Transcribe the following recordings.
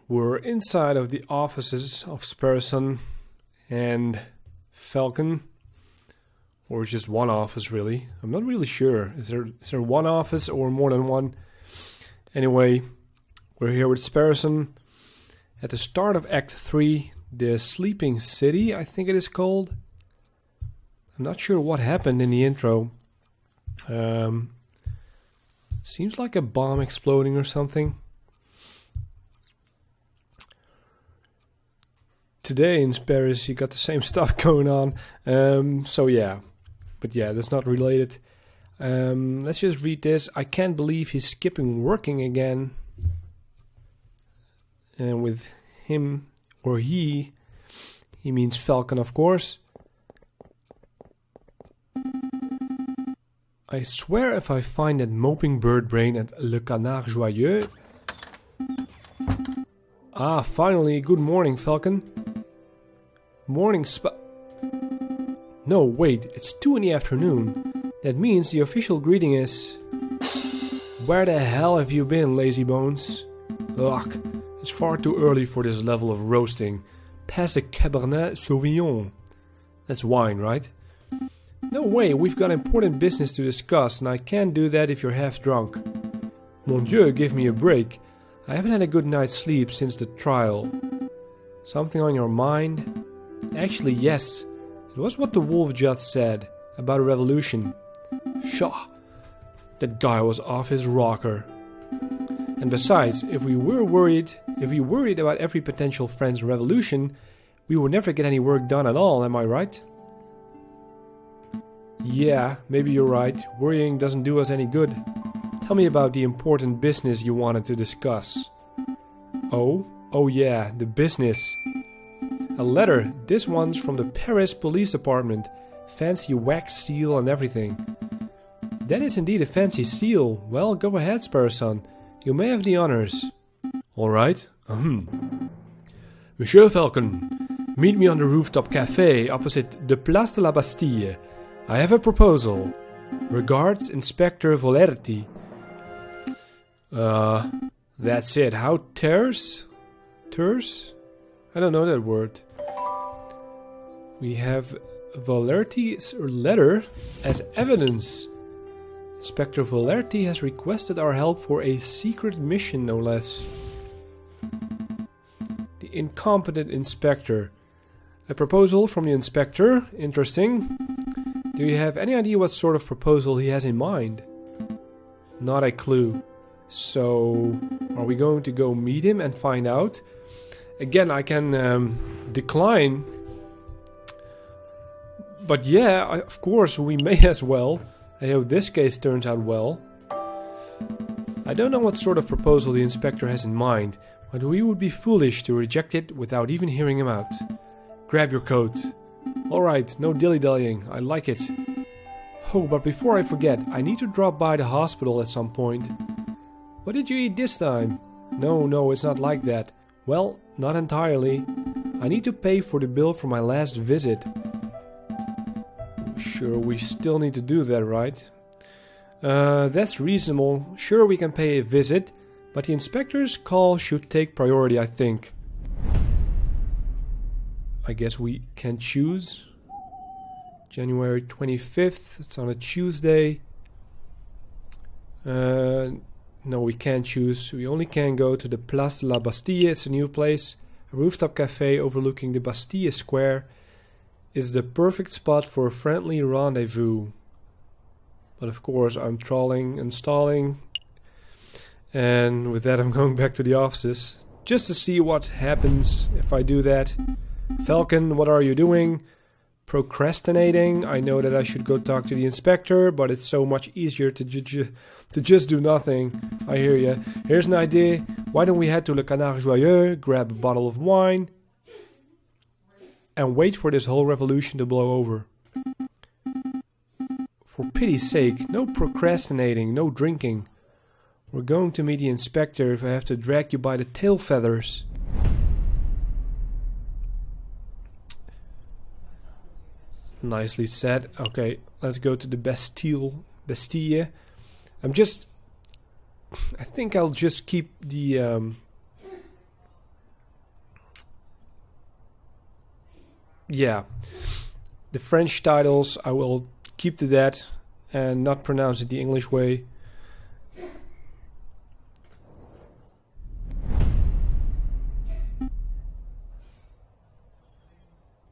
We're inside of the offices of Sparrowson and Falcon, or just one office really. I'm not really sure. Is there one office or more than one? Anyway, we're here with Sparrowson at the start of Act 3, the Sleeping City, I think it is called. I'm not sure what happened in the intro. Seems like a bomb exploding or something. Today in Paris you got the same stuff going on. So yeah, but yeah, that's not related. Let's just read this. I can't believe he's skipping working again. And with him or he means Falcon, of course. I swear if I find that moping bird brain at Le Canard Joyeux. Ah, finally, good morning, Falcon. Morning No, wait, it's 2 in the afternoon. That means the official greeting is... Where the hell have you been, lazy bones? Ugh, it's far too early for this level of roasting. Pass the Cabernet Sauvignon. That's wine, right? No way, we've got important business to discuss, and I can't do that if you're half drunk. Mon Dieu, give me a break. I haven't had a good night's sleep since the trial. Something on your mind? Actually, yes. It was what the wolf just said about a revolution. Pshaw! That guy was off his rocker. And besides, if we worried about every potential French revolution, we would never get any work done at all, am I right? Yeah, maybe you're right. Worrying doesn't do us any good. Tell me about the important business you wanted to discuss. Oh yeah, the business. A letter. This one's from the Paris Police Department. Fancy wax seal and everything. That is indeed a fancy seal. Well, go ahead, Sparrowson. You may have the honors. Alright. Monsieur Falcon, meet me on the rooftop cafe opposite the Place de la Bastille. I have a proposal. Regards, Inspector Falret. That's it. How terse? Terse? I don't know that word. We have Falret's letter as evidence. Inspector Falret has requested our help for a secret mission, no less. The incompetent inspector. A proposal from the inspector. Interesting. Do you have any idea what sort of proposal he has in mind? Not a clue. So, are we going to go meet him and find out? Again, I can decline. But yeah, of course, we may as well. I hope this case turns out well. I don't know what sort of proposal the inspector has in mind, but we would be foolish to reject it without even hearing him out. Grab your coat. Alright, no dilly-dallying, I like it. Oh, but before I forget, I need to drop by the hospital at some point. What did you eat this time? No, it's not like that. Well, not entirely. I need to pay for the bill for my last visit. Sure, we still need to do that, right? That's reasonable. Sure, we can pay a visit, but the inspector's call should take priority, I think. I guess we can choose. January 25th, it's on a Tuesday. No, we can't choose. We only can go to the Place de la Bastille. It's a new place. A rooftop cafe overlooking the Bastille Square is the perfect spot for a friendly rendezvous. But of course, I'm trolling and stalling. And with that, I'm going back to the offices. Just to see what happens if I do that. Falcon, what are you doing? Procrastinating. I know that I should go talk to the inspector, but it's so much easier to just do nothing. I hear you. Here's an idea. Why don't we head to Le Canard Joyeux, grab a bottle of wine, and wait for this whole revolution to blow over? For pity's sake, no procrastinating, no drinking. We're going to meet the inspector if I have to drag you by the tail feathers. Nicely said. Okay, let's go to the Bastille. I think I'll just keep the yeah. The French titles, I will keep to that and not pronounce it the English way.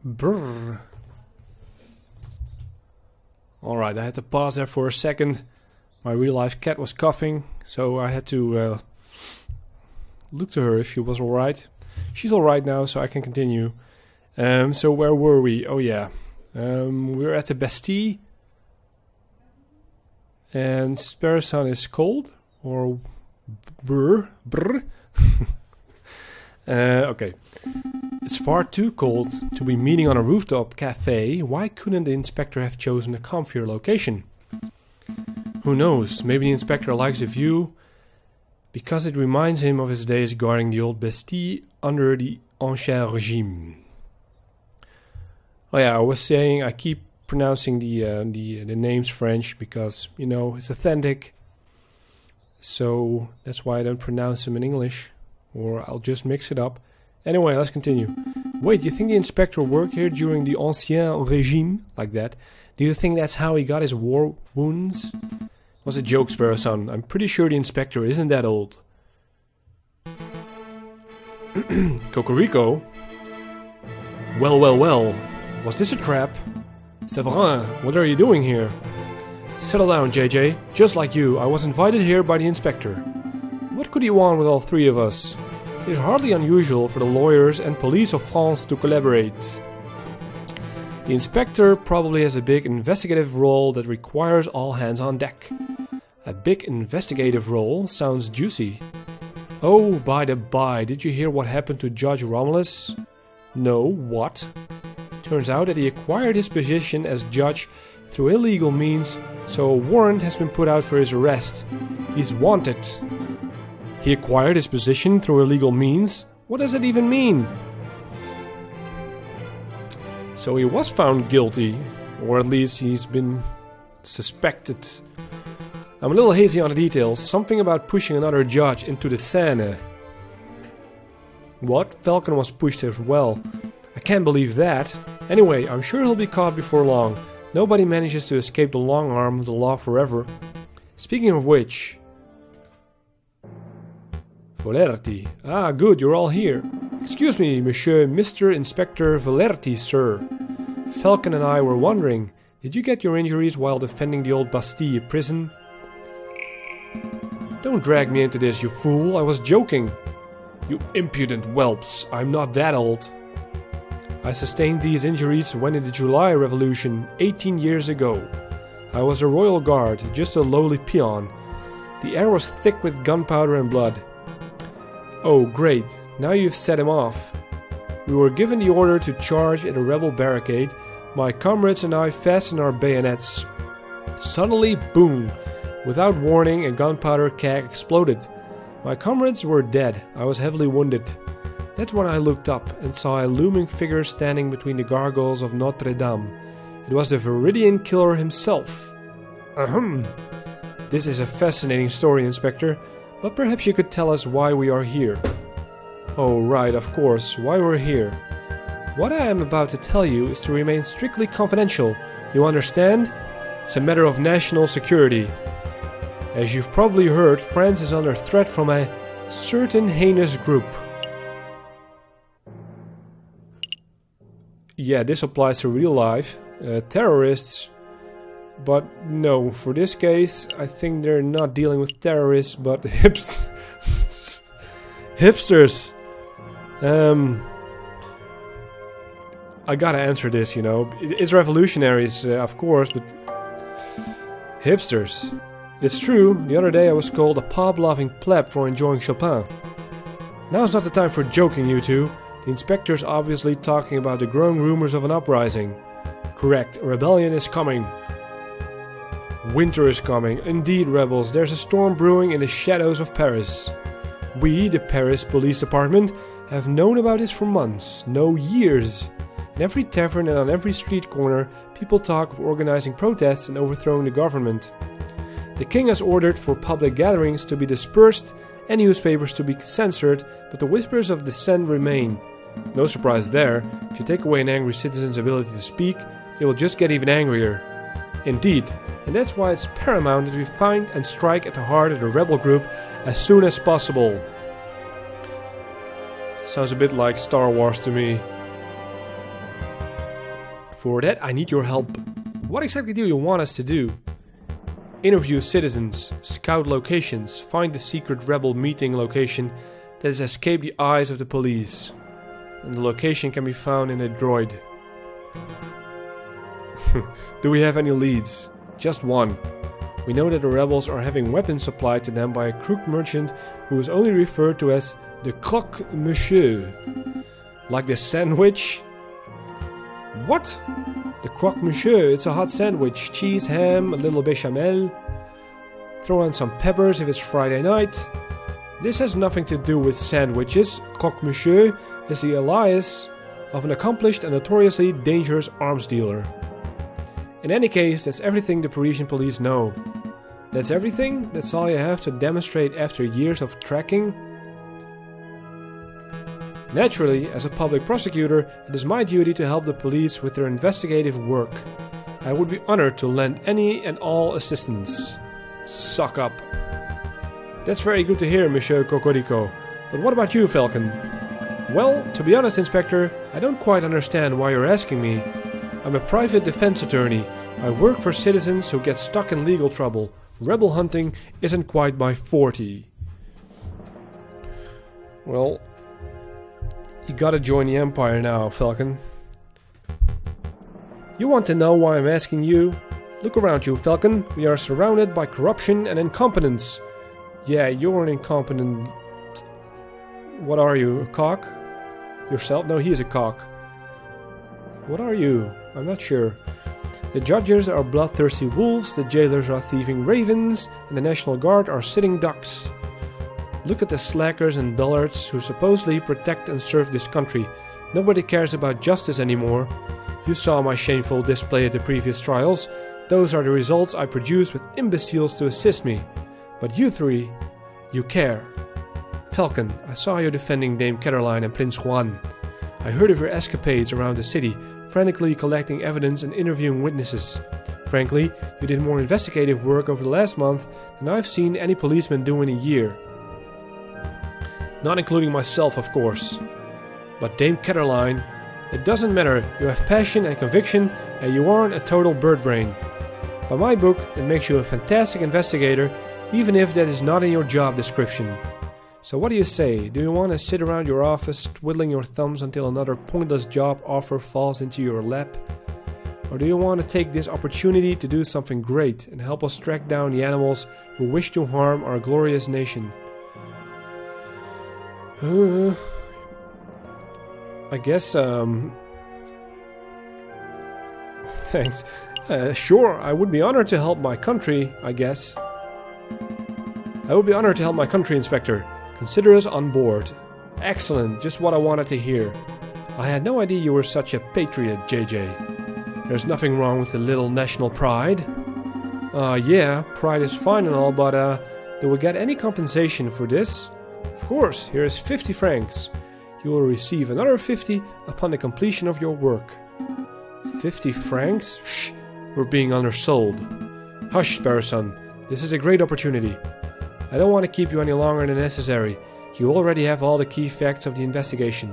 Brrr. Alright, I had to pause there for a second. My real life cat was coughing, so I had to look to her if she was alright. She's alright now, so I can continue. So where were we? Oh yeah. We're at the Bastille. And Sparrowson is cold. Or brr. Okay. It's far too cold to be meeting on a rooftop cafe. Why couldn't the inspector have chosen a comfier location? Who knows? Maybe the inspector likes the view because it reminds him of his days guarding the old Bastille under the Ancien Regime. Oh yeah, I was saying I keep pronouncing the names French because, you know, it's authentic. So that's why I don't pronounce them in English, or I'll just mix it up. Anyway, let's continue. Wait, do you think the inspector worked here during the Ancien Regime? Like that? Do you think that's how he got his war wounds? It was a joke, Sparrowson. I'm pretty sure the inspector isn't that old. Cocorico? Well. Was this a trap? Severin, what are you doing here? Settle down, JJ. Just like you, I was invited here by the inspector. What could he want with all three of us? It is hardly unusual for the lawyers and police of France to collaborate. The inspector probably has a big investigative role that requires all hands on deck. A big investigative role sounds juicy. Oh, by the by, did you hear what happened to Judge Romulus? No, what? Turns out that he acquired his position as judge through illegal means, so a warrant has been put out for his arrest. He's wanted. He acquired his position through illegal means? What does that even mean? So he was found guilty, or at least he's been suspected. I'm a little hazy on the details. Something about pushing another judge into the Seine. What? Falcon was pushed as well. I can't believe that. Anyway, I'm sure he'll be caught before long. Nobody manages to escape the long arm of the law forever. Speaking of which... Valerti. Ah, good, you're all here. Excuse me, Mr. Inspector Valerti, sir. Falcon and I were wondering, did you get your injuries while defending the old Bastille prison? Don't drag me into this, you fool. I was joking. You impudent whelps. I'm not that old. I sustained these injuries when in the July Revolution 18 years ago. I was a royal guard, just a lowly peon. The air was thick with gunpowder and blood. Oh, great. Now you've set him off. We were given the order to charge at a rebel barricade. My comrades and I fastened our bayonets. Suddenly, boom! Without warning, a gunpowder keg exploded. My comrades were dead. I was heavily wounded. That's when I looked up and saw a looming figure standing between the gargoyles of Notre Dame. It was the Viridian killer himself. Ahem. This is a fascinating story, Inspector, but perhaps you could tell us why we are here. Oh, right, of course, why we're here. What I am about to tell you is to remain strictly confidential. You understand? It's a matter of national security. As you've probably heard, France is under threat from a certain heinous group. Yeah, this applies to real life. Terrorists. But no, for this case, I think they're not dealing with terrorists, but hipsters. I gotta answer this, you know. It's revolutionaries, of course, but... Hipsters. It's true, the other day I was called a pop-loving pleb for enjoying Chopin. Now's not the time for joking, you two. The inspector's obviously talking about the growing rumors of an uprising. Correct, a rebellion is coming. Winter is coming. Indeed, rebels, there's a storm brewing in the shadows of Paris. We, the Paris Police Department, have known about this for months, no years. In every tavern and on every street corner, people talk of organizing protests and overthrowing the government. The king has ordered for public gatherings to be dispersed and newspapers to be censored, but the whispers of dissent remain. No surprise there. If you take away an angry citizen's ability to speak, he will just get even angrier. Indeed, and that's why it's paramount that we find and strike at the heart of the rebel group as soon as possible. Sounds a bit like Star Wars to me. For that, I need your help. What exactly do you want us to do? Interview citizens, scout locations, find the secret rebel meeting location that has escaped the eyes of the police. And the location can be found in a droid. Do we have any leads? Just one. We know that the rebels are having weapons supplied to them by a crook merchant who is only referred to as the croque monsieur. Like the sandwich? What? The croque monsieur, it's a hot sandwich. Cheese, ham, a little bechamel. Throw on some peppers if it's Friday night. This has nothing to do with sandwiches. Croque monsieur is the alias of an accomplished and notoriously dangerous arms dealer. In any case, that's everything the Parisian police know. That's everything? That's all you have to demonstrate after years of tracking? Naturally, as a public prosecutor, it is my duty to help the police with their investigative work. I would be honored to lend any and all assistance. Suck up. That's very good to hear, Monsieur Cocorico. But what about you, Falcon? Well, to be honest, Inspector, I don't quite understand why you're asking me. I'm a private defense attorney. I work for citizens who get stuck in legal trouble. Rebel hunting isn't quite my forte. Well, you gotta join the Empire now, Falcon. You want to know why I'm asking you? Look around you, Falcon. We are surrounded by corruption and incompetence. Yeah, you're an incompetent... What are you, a cock? Yourself? No, he is a cock. What are you? I'm not sure. The judges are bloodthirsty wolves, the jailers are thieving ravens, and the National Guard are sitting ducks. Look at the slackers and dullards who supposedly protect and serve this country. Nobody cares about justice anymore. You saw my shameful display at the previous trials. Those are the results I produce with imbeciles to assist me. But you three, you care. Falcon, I saw you defending Dame Caroline and Prince Juan. I heard of your escapades around the city, frantically collecting evidence and interviewing witnesses. Frankly, you did more investigative work over the last month than I've seen any policeman do in a year. Not including myself, of course. But Dame Caroline, it doesn't matter, you have passion and conviction and you aren't a total bird brain. By my book, it makes you a fantastic investigator, even if that is not in your job description. So what do you say? Do you want to sit around your office twiddling your thumbs until another pointless job offer falls into your lap? Or do you want to take this opportunity to do something great and help us track down the animals who wish to harm our glorious nation? I guess, thanks. Sure, I would be honored to help my country, I guess. I would be honored to help my country, Inspector. Consider us on board. Excellent, just what I wanted to hear. I had no idea you were such a patriot, JJ. There's nothing wrong with a little national pride. Yeah, pride is fine and all, but do we get any compensation for this? Of course, here is 50 francs. You will receive another 50 upon the completion of your work. 50 francs? Shh, we're being undersold. Hush, Sparrowson, this is a great opportunity. I don't want to keep you any longer than necessary. You already have all the key facts of the investigation.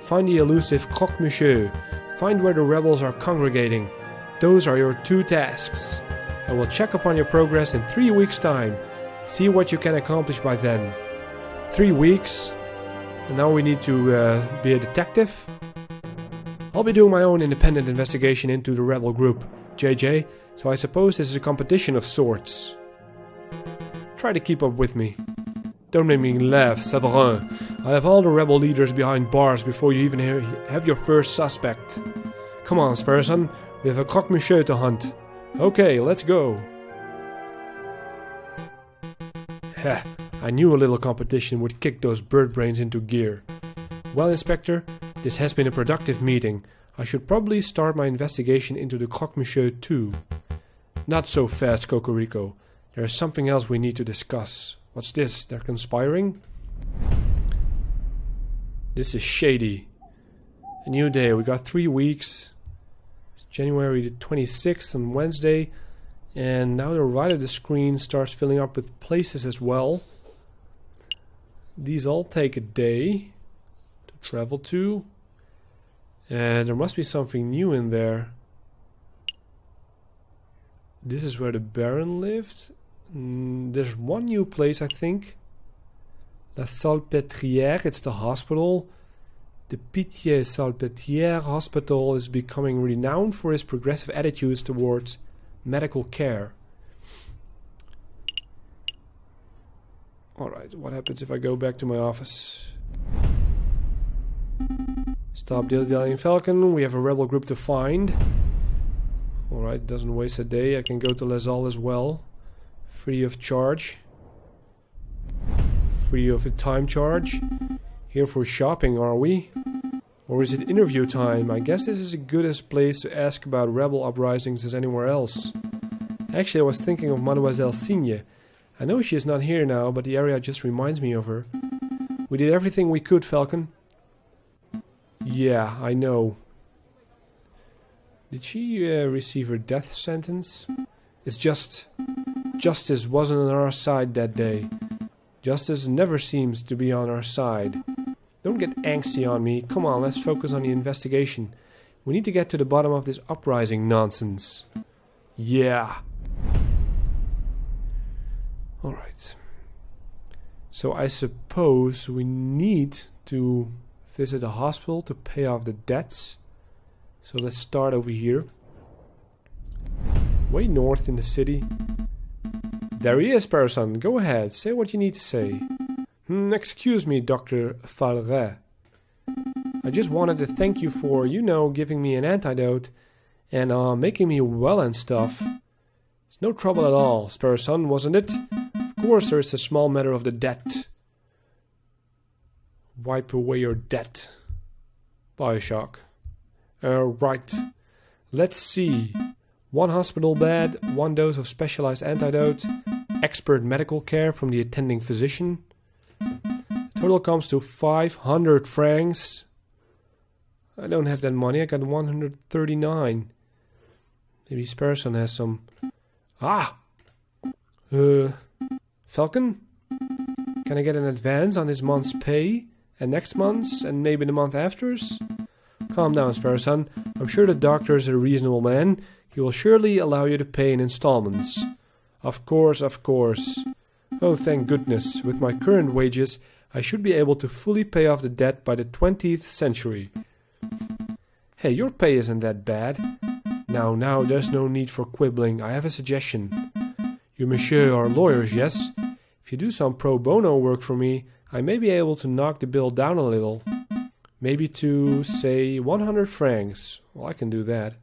Find the elusive croque monsieur. Find where the rebels are congregating. Those are your 2 tasks. I will check upon your progress in 3 weeks' time. See what you can accomplish by then. 3 weeks? And now we need to be a detective? I'll be doing my own independent investigation into the rebel group, JJ, so I suppose this is a competition of sorts. Try to keep up with me. Don't make me laugh, Severin. I'll have all the rebel leaders behind bars before you even have your first suspect. Come on, Sparrowson, we have a croque monsieur to hunt. Okay, let's go. Heh, I knew a little competition would kick those bird brains into gear. Well, Inspector, this has been a productive meeting. I should probably start my investigation into the croque monsieur too. Not so fast, Cocorico. There is something else we need to discuss. What's this? They're conspiring? This is shady. A new day. We got 3 weeks. It's January the 26th on Wednesday. And now the right of the screen starts filling up with places as well. These all take a day to travel to. And there must be something new in there. This is where the Baron lived. There's one new place, I think. La Salpêtrière, it's the hospital. The Pitié-Salpêtrière Hospital is becoming renowned for its progressive attitudes towards medical care. Alright, what happens if I go back to my office? Stop dilly-dallying, Falcon. We have a rebel group to find. Alright, doesn't waste a day. I can go to Lazal as well. Free of charge. Free of a time charge. Here for shopping, are we? Or is it interview time? I guess this is as good a place to ask about rebel uprisings as anywhere else. Actually, I was thinking of Mademoiselle Signe. I know she is not here now, but the area just reminds me of her. We did everything we could, Falcon. Yeah, I know. Did she receive her death sentence? It's just... Justice wasn't on our side that day. Justice never seems to be on our side. Don't get angsty on me. Come on, let's focus on the investigation. We need to get to the bottom of this uprising nonsense. Yeah. Alright. So I suppose we need to visit a hospital to pay off the debts. So let's start over here. Way north in the city. There he is, person. Go ahead. Say what you need to say. Excuse me, Dr. Falret. I just wanted to thank you for, giving me an antidote and making me well and stuff. It's no trouble at all, spare son, wasn't it? Of course there's a small matter of the debt. Wipe away your debt. Bioshock. Right. Let's see. 1 hospital bed, 1 dose of specialized antidote, expert medical care from the attending physician. Total comes to 500 francs. I don't have that money. I got 139. Maybe Sparson has some. Falcon? Can I get an advance on this month's pay? And next month's? And maybe the month after's? Calm down, Sparson. I'm sure the doctor is a reasonable man. He will surely allow you to pay in installments. Of course, of course. Oh, thank goodness. With my current wages, I should be able to fully pay off the debt by the 20th century. Hey, your pay isn't that bad. Now, there's no need for quibbling. I have a suggestion. You, monsieur, are lawyers, yes? If you do some pro bono work for me, I may be able to knock the bill down a little. Maybe to, say, 100 francs. Well, I can do that.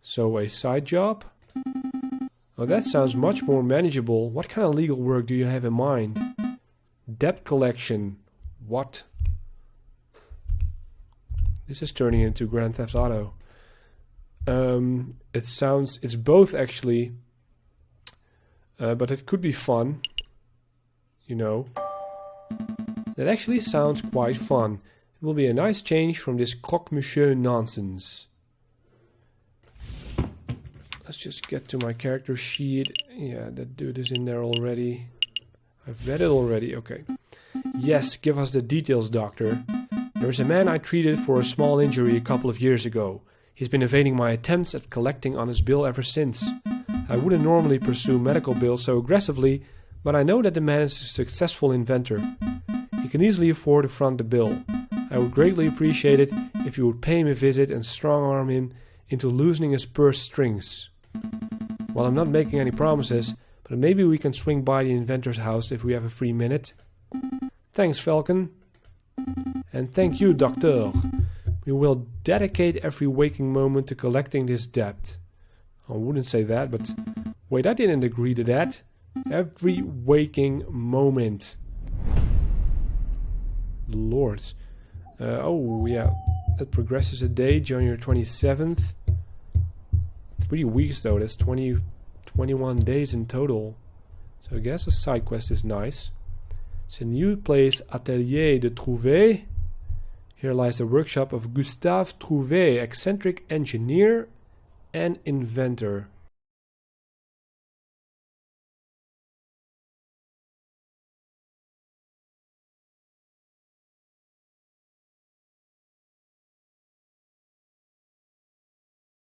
So, a side job? Oh, that sounds much more manageable. What kind of legal work do you have in mind? Debt collection. What? This is turning into Grand Theft Auto. It's both actually. But it could be fun. That actually sounds quite fun. It will be a nice change from this croque-monsieur nonsense. Let's just get to my character sheet. Yeah, that dude is in there already. I've read it already. Okay. Yes, give us the details, doctor. There is a man I treated for a small injury a couple of years ago. He's been evading my attempts at collecting on his bill ever since. I wouldn't normally pursue medical bills so aggressively, but I know that the man is a successful inventor. He can easily afford to front the bill. I would greatly appreciate it if you would pay him a visit and strong-arm him into loosening his purse strings. Well, I'm not making any promises, but maybe we can swing by the inventor's house if we have a free minute. Thanks, Falcon. And thank you, Doctor. We will dedicate every waking moment to collecting this debt. I wouldn't say that, but... Wait, I didn't agree to that. Every waking moment. Lord. Oh, yeah. That progresses a day, January 27th. 3 weeks, though. That's 21 days in total. So I guess a side quest is nice. It's a new place, Atelier de Trouver. Here lies the workshop of Gustave Trouvé, eccentric engineer and inventor.